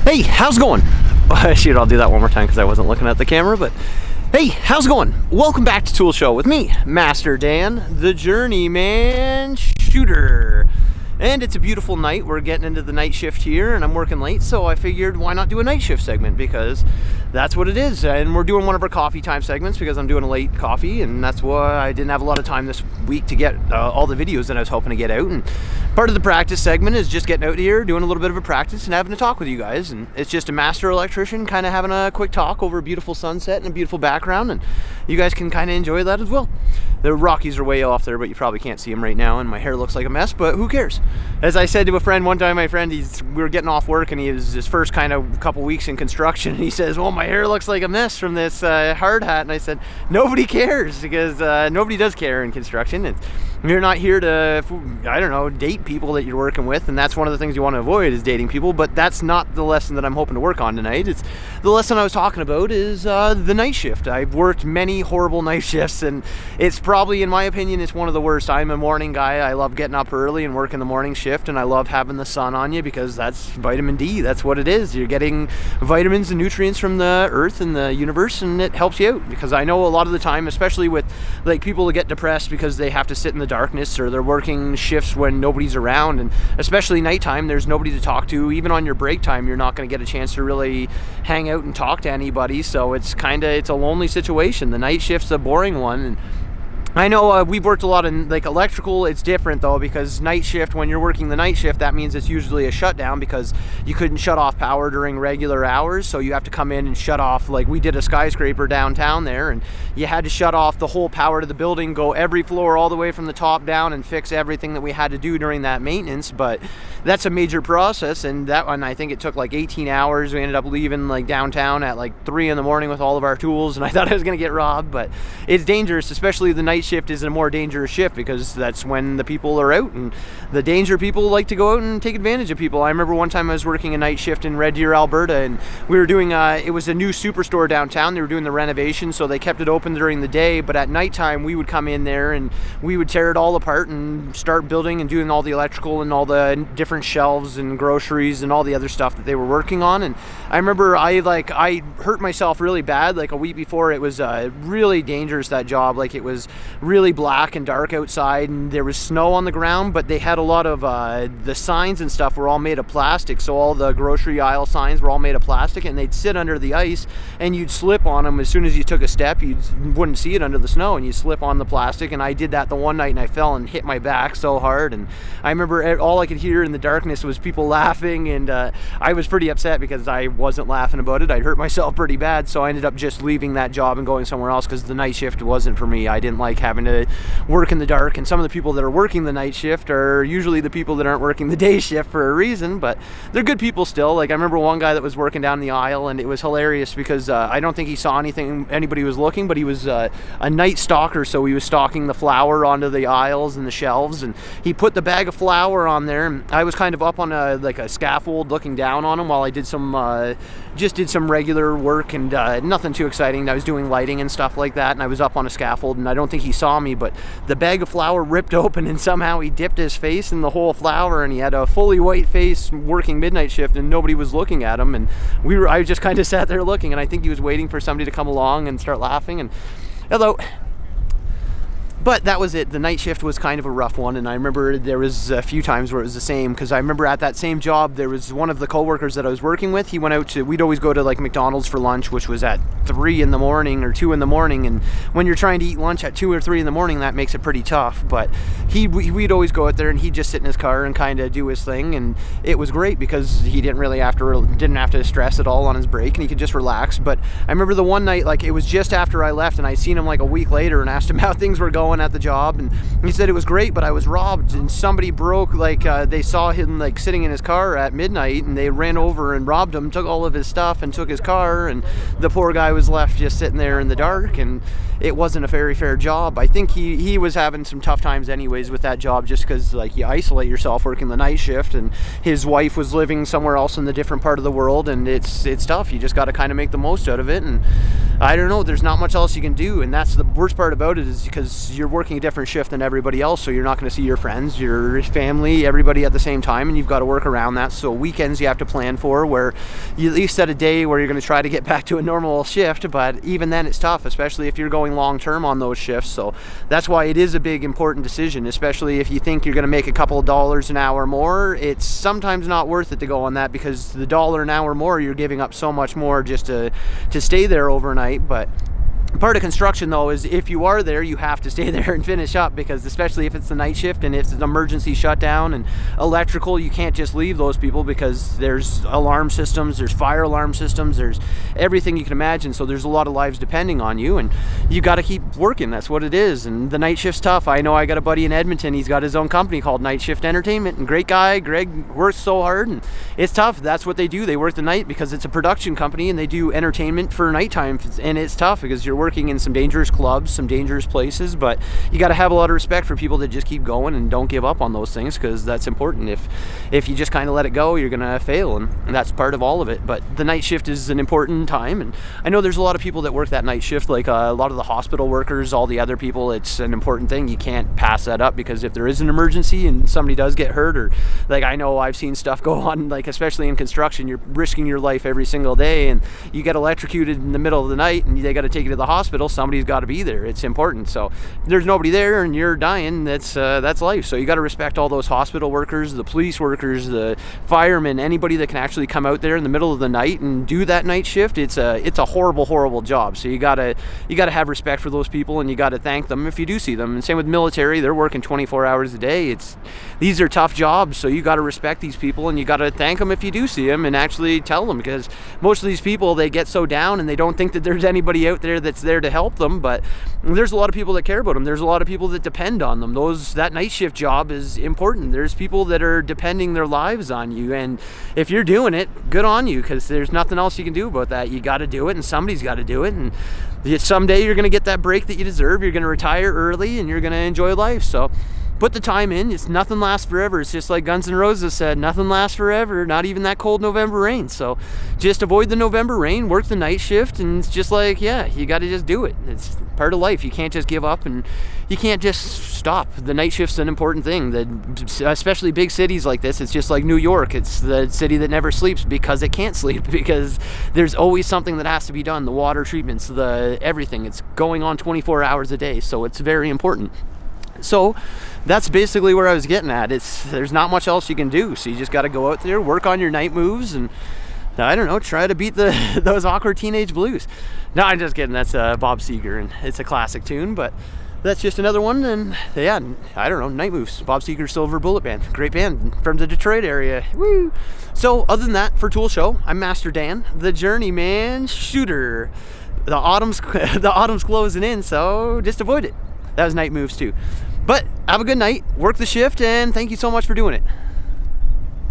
Hey, how's it going? Shoot, I'll do that one more time because I wasn't looking at the camera, but hey, how's it going? Welcome back to Tool Show with me, Master Dan, the Journeyman shooter. And it's a beautiful night. We're getting into the night shift here, and I'm working late, so I figured why not do a night shift segment, because that's what it is. And we're doing one of our coffee time segments because I'm doing a late coffee, and that's why I didn't have a lot of time this week to get all the videos that I was hoping to get out. And part of the practice segment is just getting out here, doing a little bit of a practice, and having a talk with you guys. And it's just a master electrician kind of having a quick talk over a beautiful sunset and a beautiful background, and you guys can kind of enjoy that as well. The Rockies are way off there, but you probably can't see them right now, and my hair looks like a mess, but who cares? As I said to a friend one time, my friend, we were getting off work, and he was his first kind of couple weeks in construction, and he says, well, my hair looks like a mess from this hard hat. And I said, nobody cares, because nobody does care in construction. You're not here to, I don't know, date people that you're working with, and that's one of the things you want to avoid is dating people, but that's not the lesson that I'm hoping to work on tonight. It's the lesson I was talking about is the night shift. I've worked many horrible night shifts, and it's probably, in my opinion, it's one of the worst. I'm a morning guy. I love getting up early and working the morning shift, and I love having the sun on you because that's vitamin D. That's what it is. You're getting vitamins and nutrients from the earth and the universe, and it helps you out, because I know a lot of the time, especially with like people that get depressed because they have to sit in the darkness, or they're working shifts when nobody's around, and especially nighttime, there's nobody to talk to. Even on your break time, you're not going to get a chance to really hang out and talk to anybody, so it's a lonely situation. The night shift's a boring one, and I know we've worked a lot in like electrical. It's different though, because night shift, when you're working the night shift, that means it's usually a shutdown because you couldn't shut off power during regular hours, so you have to come in and shut off. Like we did a skyscraper downtown there, and you had to shut off the whole power to the building, go every floor all the way from the top down, and fix everything that we had to do during that maintenance. But that's a major process, and that one, I think it took like 18 hours. We ended up leaving like downtown at like 3 in the morning with all of our tools, and I thought I was gonna get robbed. But it's dangerous, especially the night shift is a more dangerous shift because that's when the people are out, and the danger people like to go out and take advantage of people. I remember one time I was working a night shift in Red Deer, Alberta, and we were doing it was a new superstore downtown. They were doing the renovation, so they kept it open during the day, but at nighttime we would come in there and we would tear it all apart and start building and doing all the electrical and all the different shelves and groceries and all the other stuff that they were working on. And I remember I hurt myself really bad like a week before. It was really dangerous, that job. Like it was really black and dark outside, and there was snow on the ground, but they had a lot of the signs and stuff were all made of plastic, so all the grocery aisle signs were all made of plastic, and they'd sit under the ice and you'd slip on them. As soon as you took a step, you wouldn't see it under the snow, and you slip on the plastic. And I did that the one night, and I fell and hit my back so hard, and I remember all I could hear in the darkness was people laughing, and I was pretty upset because I wasn't laughing about it. I'd hurt myself pretty bad, so I ended up just leaving that job and going somewhere else because the night shift wasn't for me. I didn't like having to work in the dark, and some of the people that are working the night shift are usually the people that aren't working the day shift for a reason, but they're good people still. Like I remember one guy that was working down the aisle, and it was hilarious because I don't think he saw anybody was looking, but he was a night stalker, so he was stalking the flour onto the aisles and the shelves, and he put the bag of flour on there, and I was kind of up on a scaffold looking down on him while I did some regular work, and nothing too exciting. I was doing lighting and stuff like that, and I was up on a scaffold, and I don't think he saw me, but the bag of flour ripped open, and somehow he dipped his face in the whole flour, and he had a fully white face working midnight shift, and nobody was looking at him, and I just kind of sat there looking, and I think he was waiting for somebody to come along and start laughing and hello. But that was it. The night shift was kind of a rough one, and I remember there was a few times where it was the same, because I remember at that same job there was one of the coworkers that I was working with. He went out we'd always go to like McDonald's for lunch, which was at 3 in the morning or 2 in the morning, and when you're trying to eat lunch at 2 or 3 in the morning, that makes it pretty tough. But we'd always go out there, and he'd just sit in his car and kind of do his thing, and it was great because he didn't have to stress at all on his break, and he could just relax. But I remember the one night, like it was just after I left, and I seen him like a week later and asked him how things were going at the job, and he said it was great, but I was robbed, and somebody broke, they saw him like sitting in his car at midnight, and they ran over and robbed him, took all of his stuff and took his car, and the poor guy was left just sitting there in the dark, and it wasn't a very fair job. I think he was having some tough times anyways with that job, just because like you isolate yourself working the night shift, and his wife was living somewhere else in the different part of the world, and it's tough. You just got to kind of make the most out of it, and I don't know, there's not much else you can do. And that's the worst part about it, is because you're working a different shift than everybody else, so you're not going to see your friends, your family, everybody at the same time, and you've got to work around that. So weekends you have to plan for, where you at least set a day where you're going to try to get back to a normal shift, but even then it's tough, especially if you're going long term on those shifts. So that's why it is a big important decision, especially if you think you're going to make a couple of dollars an hour more. It's sometimes not worth it to go on that, because the dollar an hour more, you're giving up so much more just to stay there overnight. But part of construction, though, is if you are there, you have to stay there and finish up, because especially if it's the night shift and if it's an emergency shutdown and electrical, you can't just leave those people, because there's alarm systems, there's fire alarm systems, there's everything you can imagine. So there's a lot of lives depending on you, and you got to keep working. That's what it is. And the night shift's tough. I know I got a buddy in Edmonton. He's got his own company called Night Shift Entertainment, and great guy. Greg works so hard, and it's tough. That's what they do. They work the night because it's a production company, and they do entertainment for nighttime, and it's tough because you're working in some dangerous clubs, some dangerous places, but you got to have a lot of respect for people that just keep going and don't give up on those things, because that's important. If you just kind of let it go, you're gonna fail, and that's part of all of it. But the night shift is an important time, and I know there's a lot of people that work that night shift, like a lot of the hospital workers, all the other people. It's an important thing. You can't pass that up, because if there is an emergency and somebody does get hurt, or like I know I've seen stuff go on, like especially in construction, you're risking your life every single day, and you get electrocuted in the middle of the night and they got to take you to the hospital. Somebody's got to be there. It's important. So if there's nobody there and you're dying, that's life. So you got to respect all those hospital workers, the police workers, the firemen, anybody that can actually come out there in the middle of the night and do that night shift. It's a horrible job. So you gotta have respect for those people, and you got to thank them if you do see them. And same with military. They're working 24 hours a day. These are tough jobs, so you got to respect these people, and you got to thank them if you do see them, and actually tell them, because most of these people, they get so down and they don't think that there's anybody out there that's there to help them. But there's a lot of people that care about them. There's a lot of people that depend on them. That night shift job is important. There's people that are depending their lives on you, and if you're doing it, good on you, because there's nothing else you can do about that. You got to do it, and somebody's got to do it, and someday you're going to get that break that you deserve. You're going to retire early, and you're going to enjoy life. So put the time in. It's nothing lasts forever. It's just like Guns N' Roses said, nothing lasts forever, not even that cold November rain. So just avoid the November rain, work the night shift, and it's just like, yeah, you got to just do it. It's part of life. You can't just give up, and you can't just stop. The night shift's an important thing. Especially big cities like this, it's just like New York. It's the city that never sleeps because it can't sleep, because there's always something that has to be done. The water treatments, everything. It's going on 24 hours a day, so it's very important. So that's basically where I was getting at. There's not much else you can do, so you just got to go out there, work on your night moves, and I don't know, try to beat those awkward teenage blues. No, I'm just kidding. That's Bob Seger, and it's a classic tune, but that's just another one. And yeah, I don't know, night moves. Bob Seger Silver Bullet Band, great band from the Detroit area. Woo! So other than that, for Tool Show, I'm Master Dan, the Journeyman shooter. The autumn's closing in, so just avoid it. That was night moves too. But have a good night, work the shift, and thank you so much for doing it.